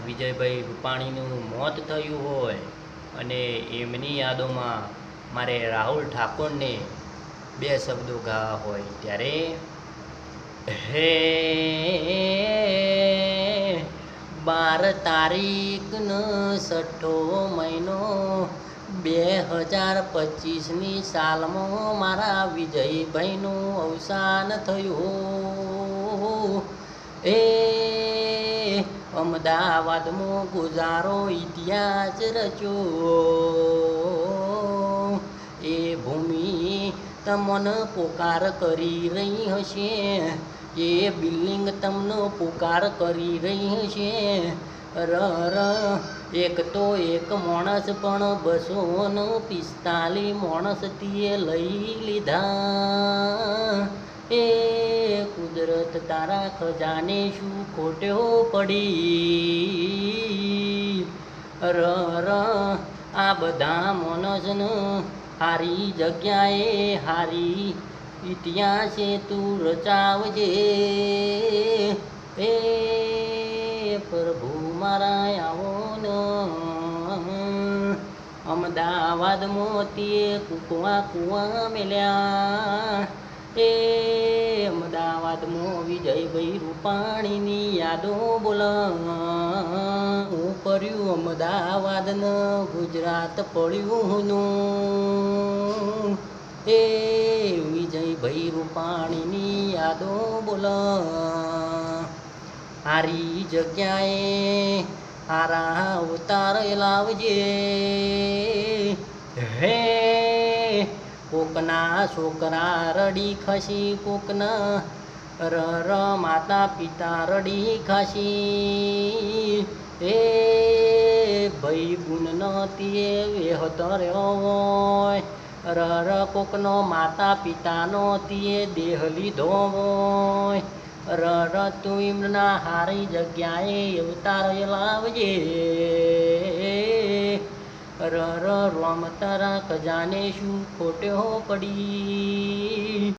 વિજયભાઈ રૂપાણીનું મોત થયું હોય અને એમની યાદોમાં મારે રાહુલ ઠાકોરને બે શબ્દો ગાવા હોય ત્યારે હે 12 તારીખનો 6ઠો મહિનો 2025ની સાલમાં મારા વિજયભાઈનું અવસાન થયું. એ અમદાવાદમાં ગુજારો ઇતિહાસ રચ્યો. એ ભૂમિ તમને પોકાર કરી રહી હશે, એ બિલ્ડિંગ તમને પોકાર કરી રહી હશે. એક તો એક માણસ પણ 245 માણસ તીએ લઈ લીધા. એ કુદરત તારા ખજાને શું ખોટ્યો પડી. આ બધા માણસને હારી જગ્યાએ હારી ઇતિહાસે તું રચાવજે. એ પ્રભુ મારા આવો ને અમદાવાદમાં તે કુવા મેલ્યા. એ અમદાવાદમાં વિજયભાઈ રૂપાણીની યાદો બોલા. હું કર્યું અમદાવાદને ગુજરાત પડ્યું નું. એ વિજયભાઈ રૂપાણીની યાદો બોલા. હારી જગ્યાએ હારા અવતાર લાવજે. હે કોકના છોકરા રડી ખસી, કોકના માતા પિતા રડી ખસી. એ ભાઈ ગુણ નતી વેહતો રહ્યો હોય. કોકનો માતા પિતાનો તીએ દેહ લીધો હોય. તું એમના હારી જગ્યાએ અવતાર લાવજે. રોમ તારા ખજાને શું ખોટ્યો પડી.